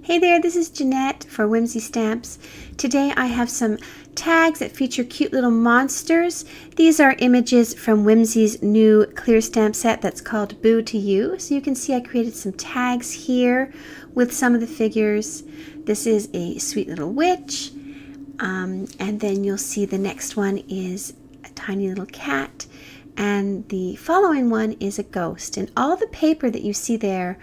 Hey there, this is Jeanette for Whimsy Stamps. Today I have some tags that feature cute little monsters. These are images from Whimsy's new clear stamp set that's called Boo to You. So you can see I created some tags here with some of the figures. This is a sweet little witch. And then you'll see the next one is a tiny little cat. And the following one is a ghost. And all the paper that you see there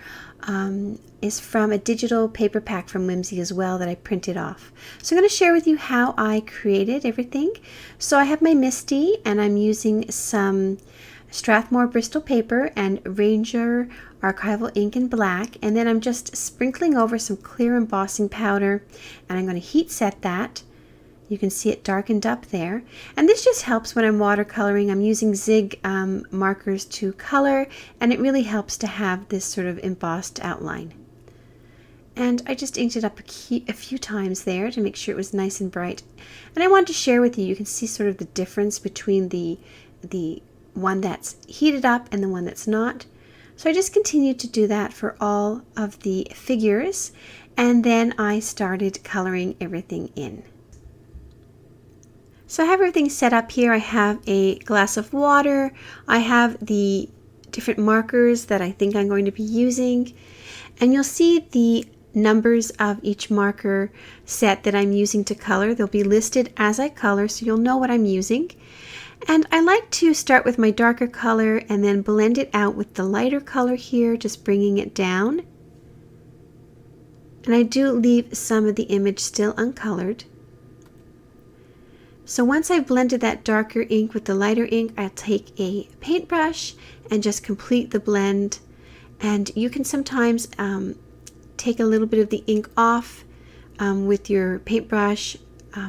is from a digital paper pack from Whimsy as well that I printed off. So I'm going to share with you how I created everything. So I have my Misty and I'm using some Strathmore BRISTOL paper and Ranger archival ink in black, and then I'm just sprinkling over some clear embossing powder and I'm going to heat set that. You can see it darkened up there. And this just helps when I'm watercoloring. I'm using Zig markers to color, and it really helps to have this sort of embossed outline. And I just inked it up a few times there to make sure it was nice and bright. And I wanted to share with you, you can see sort of the difference between the one that's heated up and the one that's not. So I just continued to do that for all of the figures, and then I started coloring everything in. So I have everything set up here. I have a glass of water. I have the different markers that I think I'm going to be using. And you'll see the numbers of each marker set that I'm using to color. They'll be listed as I color, so you'll know what I'm using. And I like to start with my darker color and then blend it out with the lighter color here, just bringing it down. And I do leave some of the image still uncolored. So once I've blended that darker ink with the lighter ink, I'll take a paintbrush and just complete the blend. And you can sometimes take a little bit of the ink off with your paintbrush,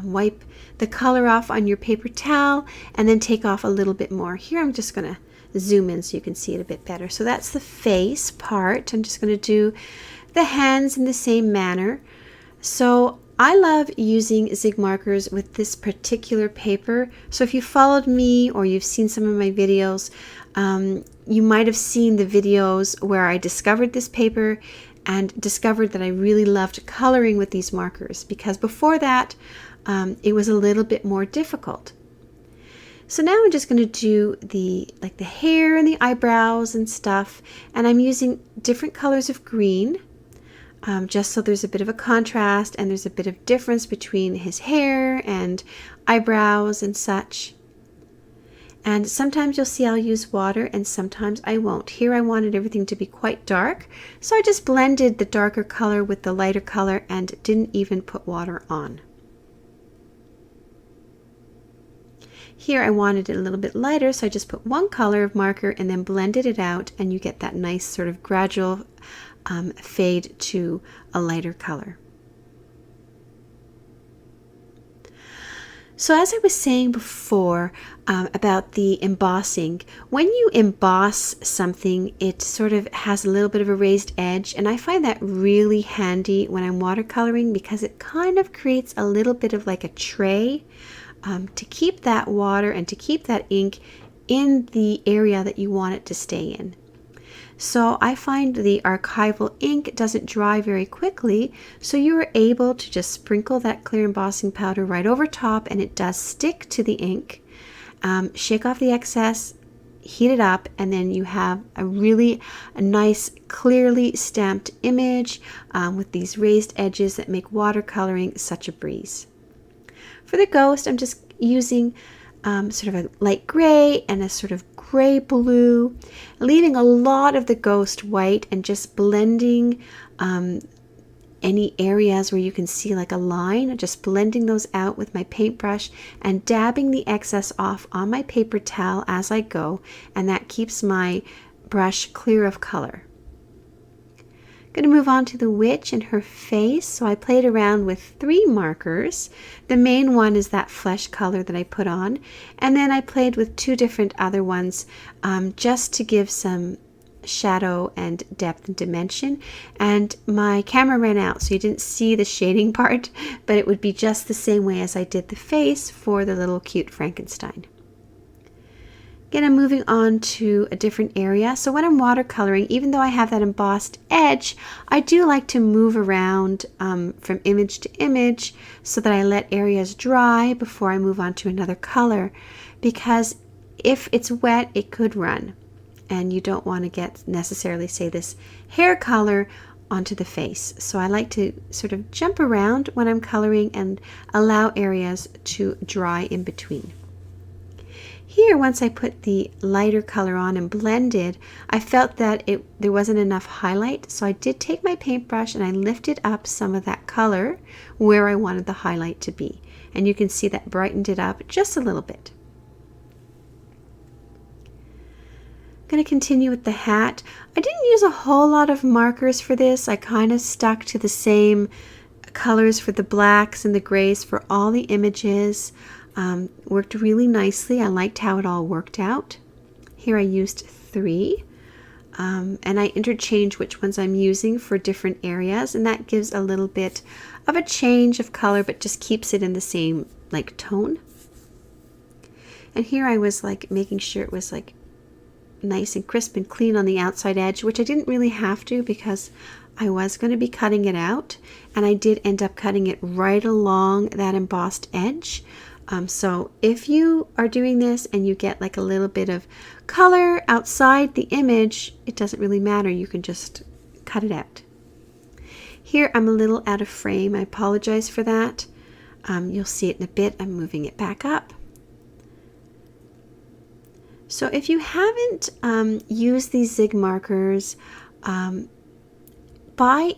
wipe the color off on your paper towel, and then take off a little bit more. Here I'm just going to zoom in so you can see it a bit better. So that's the face part. I'm just going to do the hands in the same manner. So I love using Zig markers with this particular paper. So if you followed me or you've seen some of my videos, you might have seen the videos where I discovered this paper and discovered that I really loved coloring with these markers, because before that it was a little bit more difficult. So now I'm just going to do the hair and the eyebrows and stuff, and I'm using different colors of green. Just so there's a bit of a contrast and there's a bit of difference between his hair and eyebrows and such. And sometimes you'll see I'll use water and sometimes I won't. Here I wanted everything to be quite dark, so I just blended the darker color with the lighter color and didn't even put water on. Here I wanted it a little bit lighter, so I just put one color of marker and then blended it out, and you get that nice sort of gradual fade to a lighter color. So as I was saying before about the embossing, when you emboss something, it sort of has a little bit of a raised edge, and I find that really handy when I'm watercoloring because it kind of creates a little bit of like a tray to keep that water and to keep that ink in the area that you want it to stay in. So I find the archival ink doesn't dry very quickly, so you are able to just sprinkle that clear embossing powder right over top, and it does stick to the ink. Shake off the excess, heat it up, and then you have a nice clearly stamped image with these raised edges that make watercoloring such a breeze. For the ghost, I'm just using sort of a light gray and a sort of gray blue, leaving a lot of the ghost white and just blending any areas where you can see like a line, just blending those out with my paintbrush and dabbing the excess off on my paper towel as I go, and that keeps my brush clear of color. Going to move on to the witch and her face. So I played around with 3 markers. The main one is that flesh color that I put on, and then I played with 2 different other ones just to give some shadow and depth and dimension. And my camera ran out, so you didn't see the shading part, but it would be just the same way as I did the face for the little cute Frankenstein. Again, I'm moving on to a different area. So when I'm watercoloring, even though I have that embossed edge, I do like to move around from image to image so that I let areas dry before I move on to another color, because if it's wet, it could run, and you don't want to get necessarily, say, this hair color onto the face. So I like to sort of jump around when I'm coloring and allow areas to dry in between. Here, once I put the lighter color on and blended, I felt that there wasn't enough highlight, so I did take my paintbrush and I lifted up some of that color where I wanted the highlight to be. And you can see that brightened it up just a little bit. I'm going to continue with the hat. I didn't use a whole lot of markers for this. I kind of stuck to the same colors for the blacks and the grays for all the images. Worked really nicely. I liked how it all worked out. Here I used 3, and I interchange which ones I'm using for different areas, and that gives a little bit of a change of color but just keeps it in the same like tone. And here I was like making sure it was like nice and crisp and clean on the outside edge, which I didn't really have to because I was going to be cutting it out, and I did end up cutting it right along that embossed edge. So if you are doing this and you get like a little bit of color outside the image, it doesn't really matter. You can just cut it out. Here I'm a little out of frame. I apologize for that. You'll see it in a bit. I'm moving it back up. So if you haven't used these zig markers, buy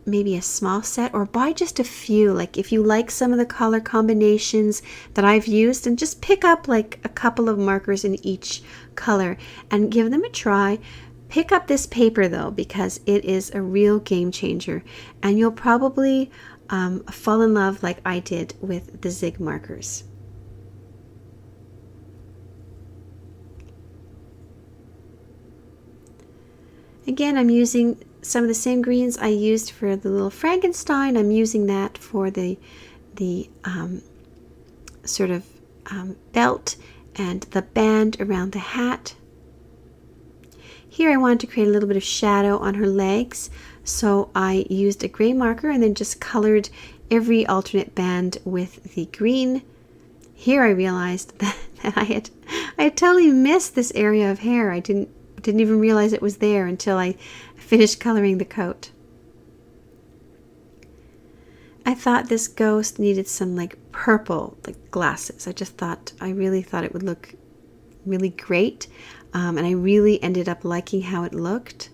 maybe a small set, or buy just a few. Like if you like some of the color combinations that I've used, and just pick up like a couple of markers in each color and give them a try. Pick up this paper though, because it is a real game changer, and you'll probably fall in love like I did with the zig markers. Again, I'm using some of the same greens I used for the little Frankenstein. I'm using that for the sort of belt and the band around the hat. Here I wanted to create a little bit of shadow on her legs, so I used a gray marker and then just colored every alternate band with the green. Here I realized that I had totally missed this area of hair. I didn't even realize it was there until I finished coloring the coat. I thought this ghost needed some like purple like glasses. I really thought it would look really great, and I really ended up liking how it looked.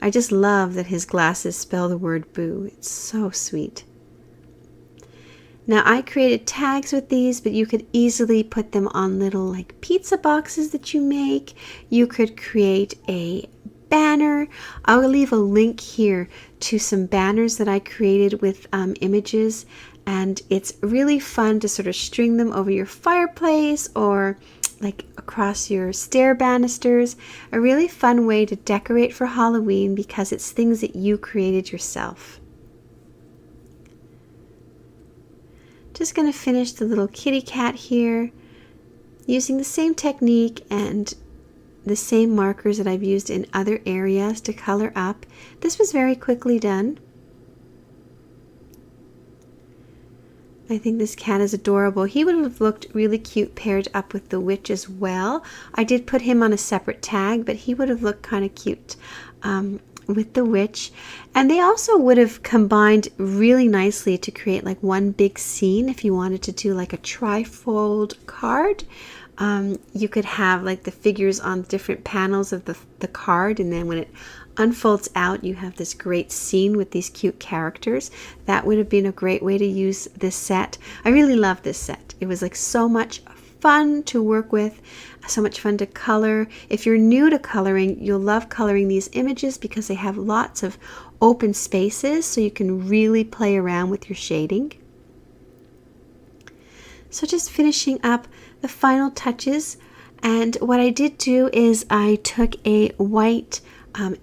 I just love that his glasses spell the word boo. It's so sweet. Now I created tags with these, but you could easily put them on little like pizza boxes that you make. You could create a banner. I will leave a link here to some banners that I created with images, and it's really fun to sort of string them over your fireplace or like across your stair banisters. A really fun way to decorate for Halloween because it's things that you created yourself. Just going to finish the little kitty cat here using the same technique and the same markers that I've used in other areas to color up. This was very quickly done. I think this cat is adorable. He would have looked really cute paired up with the witch as well. I did put him on a separate tag, but he would have looked kind of cute with the witch. And they also would have combined really nicely to create like one big scene. If you wanted to do like a trifold card, you could have like the figures on different panels of the card, and then when it unfolds out you have this great scene with these cute characters. That would have been a great way to use this set. I really love this set. It was like so much fun to work with, so much fun to color. If you're new to coloring, you'll love coloring these images because they have lots of open spaces, so you can really play around with your shading. So just finishing up the final touches, and what I did do is I took a white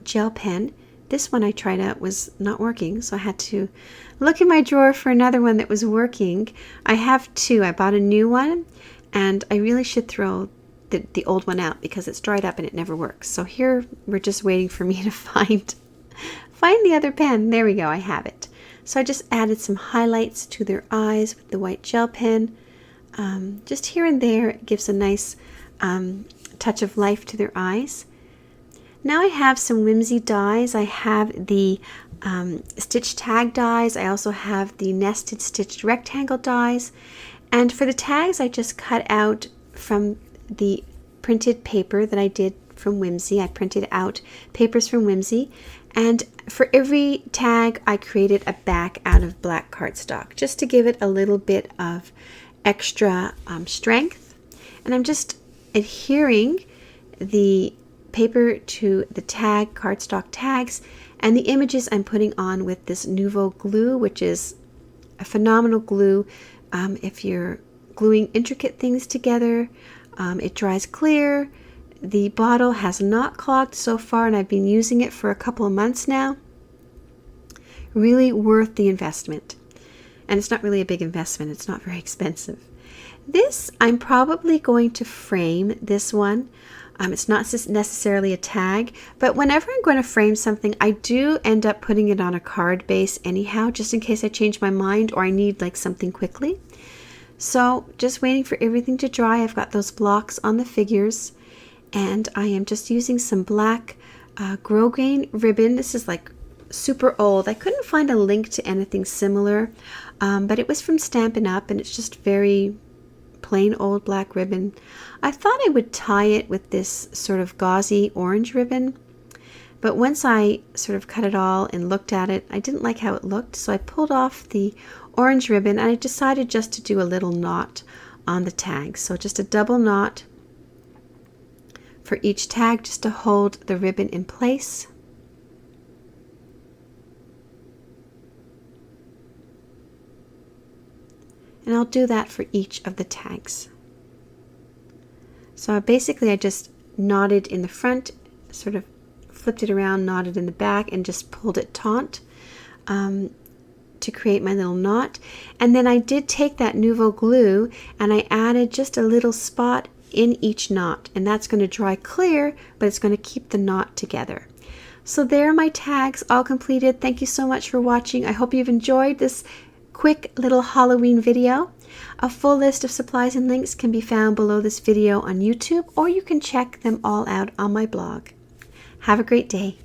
gel pen. This one I tried out was not working, so I had to look in my drawer for another one that was working. I have two. I bought a new one, and I really should throw the old one out because it's dried up and it never works. So here we're just waiting for me to find the other pen. There we go, I have it. So I just added some highlights to their eyes with the white gel pen. Just here and there, it gives a nice touch of life to their eyes. Now I have some whimsy dies. I have the stitch tag dies. I also have the nested stitched rectangle dies. And for the tags, I just cut out from the printed paper that I did from Whimsy. I printed out papers from Whimsy. And for every tag, I created a back out of black cardstock just to give it a little bit of extra strength. And I'm just adhering the paper to the tag, cardstock tags, and the images I'm putting on with this Nouveau glue, which is a phenomenal glue. If you're gluing intricate things together, it dries clear. The bottle has not clogged so far, and I've been using it for a couple of months now. Really worth the investment. And it's not really a big investment. It's not very expensive. This, I'm probably going to frame this one. It's not necessarily a tag, but whenever I'm going to frame something, I do end up putting it on a card base anyhow, just in case I change my mind or I need like something quickly. So just waiting for everything to dry. I've got those blocks on the figures, and I am just using some black grosgrain ribbon. This is like super old. I couldn't find a link to anything similar, but it was from Stampin' Up, and it's just very plain old black ribbon. I thought I would tie it with this sort of gauzy orange ribbon, but once I sort of cut it all and looked at it, I didn't like how it looked, so I pulled off the orange ribbon and I decided just to do a little knot on the tag. So just a double knot for each tag just to hold the ribbon in place. And I'll do that for each of the tags. So basically I just knotted in the front, sort of flipped it around, knotted in the back, and just pulled it taut to create my little knot. And then I did take that Nouveau glue and I added just a little spot in each knot, and that's going to dry clear, but it's going to keep the knot together. So there are my tags all completed. Thank you so much for watching. I hope you've enjoyed this quick little Halloween video. A full list of supplies and links can be found below this video on YouTube, or you can check them all out on my blog. Have a great day.